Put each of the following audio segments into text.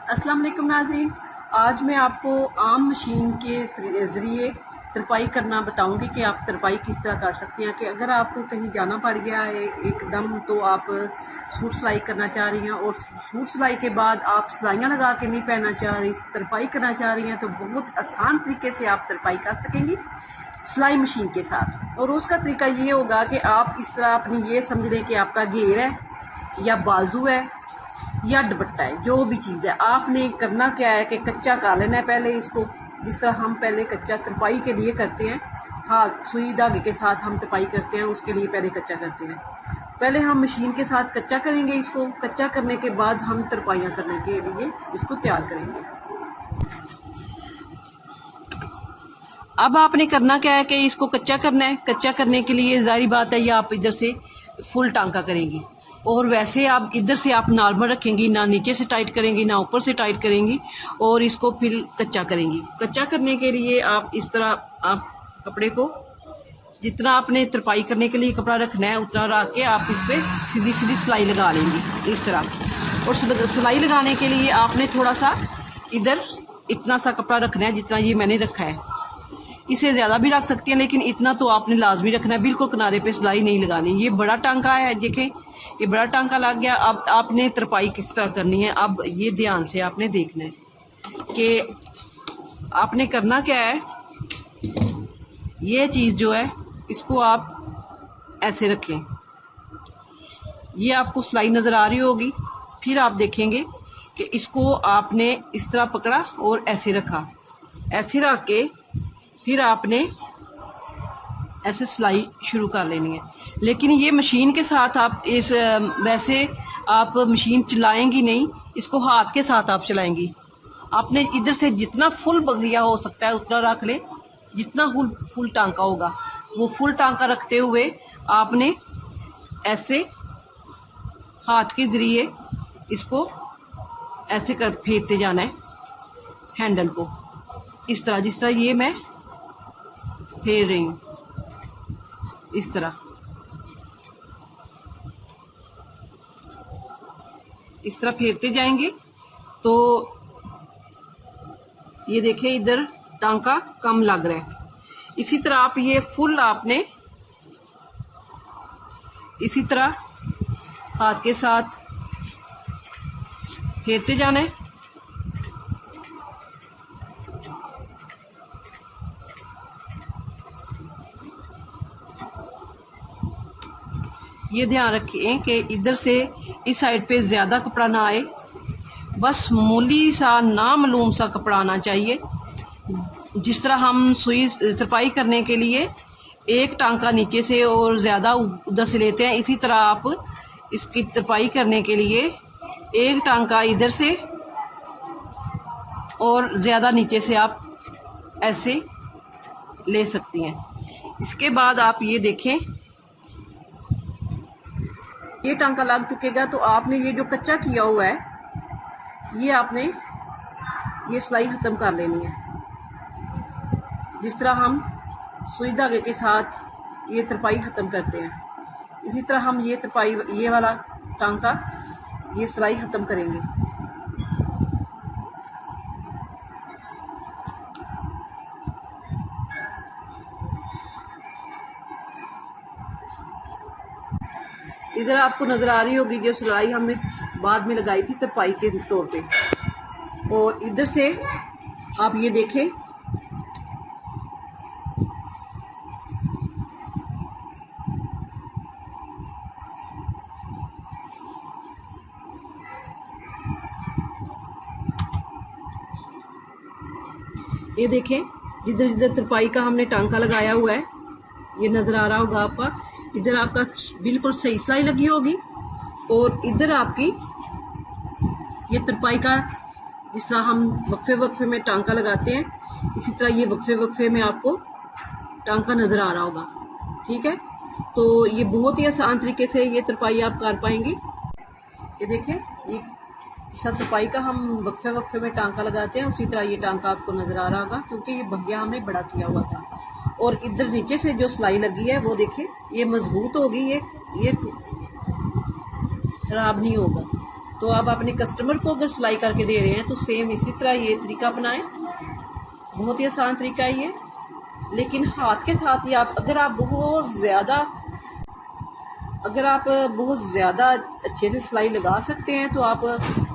अस्सलाम वालेकुम नाज़रीन, आज मैं आपको आम मशीन के ज़रिए तरपाई करना बताऊंगी कि आप तरपाई किस तरह कर सकती हैं। कि अगर आपको कहीं जाना पड़ गया है एकदम, तो आप सूट सिलाई करना चाह रही हैं और सूट सिलाई के बाद आप सिलाइयाँ लगा के नहीं पहनना चाह रही, तरपाई करना चाह रही हैं, तो बहुत आसान तरीके से आप तरपाई कर सकेंगी सिलाई मशीन के साथ। और उसका तरीका ये होगा कि आप इस तरह अपनी ये समझ लें कि आपका घेर है या बाजू है या दुपट्टा है, जो भी चीज़ है, आपने करना क्या है कि कच्चा कर लेना है पहले इसको। जिस तरह हम पहले कच्चा तरपाई के लिए करते हैं, हाथ सुई धागे के साथ हम तरपाई करते हैं, उसके लिए पहले कच्चा करते हैं। पहले हम मशीन के साथ कच्चा करेंगे, इसको कच्चा करने के बाद हम तरपाइयाँ करने के लिए इसको तैयार करेंगे। अब आपने करना क्या है कि इसको कच्चा करना है। कच्चा करने के लिए जाहिर बात है, ये आप इधर से फुल टांका करेंगी और वैसे आप इधर से आप नॉर्मल रखेंगी, ना नीचे से टाइट करेंगी ना ऊपर से टाइट करेंगी, और इसको फिर कच्चा करेंगी। कच्चा करने के लिए आप इस तरह आप कपड़े को जितना आपने तरपाई करने के लिए कपड़ा रखना है उतना रख के आप इस पर सीधी सीधी सिलाई लगा लेंगी इस तरह। और सिलाई लगाने के लिए आपने थोड़ा सा इधर इतना सा कपड़ा रखना है जितना ये मैंने रखा है। इसे ज़्यादा भी रख सकती हैं, लेकिन इतना तो आपने लाजमी रखना है, बिल्कुल किनारे पे सिलाई नहीं लगानी। ये बड़ा टांका है, देखें ये बड़ा टांका लग गया। अब आपने तरपाई किस तरह करनी है, अब ये ध्यान से आपने देखना है कि आपने करना क्या है। ये चीज़ जो है इसको आप ऐसे रखें, ये आपको सिलाई नज़र आ रही होगी। फिर आप देखेंगे कि इसको आपने इस तरह पकड़ा और ऐसे रखा, ऐसे रख के फिर आपने ऐसे सिलाई शुरू कर लेनी है। लेकिन ये मशीन के साथ आप इस वैसे आप मशीन चलाएंगी नहीं, इसको हाथ के साथ आप चलाएंगी। आपने इधर से जितना फुल बगिया हो सकता है उतना रख ले, जितना फुल टांका होगा वो फुल टांका रखते हुए आपने ऐसे हाथ के ज़रिए इसको ऐसे कर फेरते जाना है हैंडल को, इस तरह जिस तरह ये मैं फेर रही हूँ, इस तरह इस तरह फेरते जाएंगे। तो ये देखें इधर टांका कम लग रहा है। इसी तरह आप ये फुल आपने इसी तरह हाथ के साथ फेरते जाना है। ये ध्यान रखें कि इधर से इस साइड पे ज़्यादा कपड़ा ना आए, बस मामूली सा नामालूम सा कपड़ा आना चाहिए। जिस तरह हम सुई तरपाई करने के लिए एक टांका नीचे से और ज़्यादा उधर से लेते हैं, इसी तरह आप इसकी तरपाई करने के लिए एक टांका इधर से और ज़्यादा नीचे से आप ऐसे ले सकती हैं। इसके बाद आप ये देखें ये टांका लग चुकेगा, तो आपने ये जो कच्चा किया हुआ है ये आपने ये सिलाई ख़त्म कर लेनी है। जिस तरह हम सुई धागे के साथ ये तरपाई ख़त्म करते हैं, इसी तरह हम ये तरपाई ये वाला टांका ये सिलाई ख़त्म करेंगे। इधर आपको नज़र आ रही होगी जो सिलाई हमने बाद में लगाई थी तरपाई के तौर पे, और इधर से आप ये देखें ये देखें जिधर जिधर तरपाई का हमने टांका लगाया हुआ है ये नज़र आ रहा होगा आपका। इधर आपका बिल्कुल सही सिलाई लगी होगी और इधर आपकी ये तरपाई का जिस तरह हम वक्फे वक्फे में टांका लगाते हैं, इसी तरह ये वक्फे वक्फे में आपको टांका नज़र आ रहा होगा। ठीक है, तो ये बहुत ही आसान तरीके से ये तरपाई आप कर पाएंगे। ये देखें ये तरपाई का हम वक्फे वक्फे में टांका लगाते हैं, उसी तरह ये टांका आपको नज़र आ रहा होगा, क्योंकि ये भैया हमने बड़ा किया हुआ था। और इधर नीचे से जो सिलाई लगी है वो देखिए ये मजबूत होगी, ये खराब नहीं होगा। तो आप अपने कस्टमर को अगर सिलाई करके दे रहे हैं तो सेम इसी तरह ये तरीका अपनाएं। बहुत ही आसान तरीका है ये। लेकिन हाथ के साथ ही आप अगर आप बहुत ज़्यादा अच्छे से सिलाई लगा सकते हैं तो आप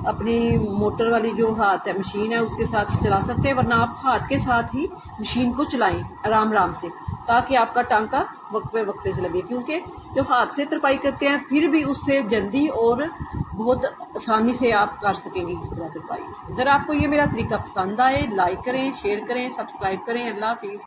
अपनी मोटर वाली जो हाथ है मशीन है उसके साथ चला सकते हैं, वरना आप हाथ के साथ ही मशीन को चलाएं आराम आराम से, ताकि आपका टांका वक्फे वक्फे से लगे। क्योंकि जो हाथ से तरपाई करते हैं फिर भी उससे जल्दी और बहुत आसानी से आप कर सकेंगे इस तरह तरपाई। अगर आपको ये मेरा तरीका पसंद आए लाइक करें, शेयर करें, सब्सक्राइब करें। अल्लाह हाफिज़।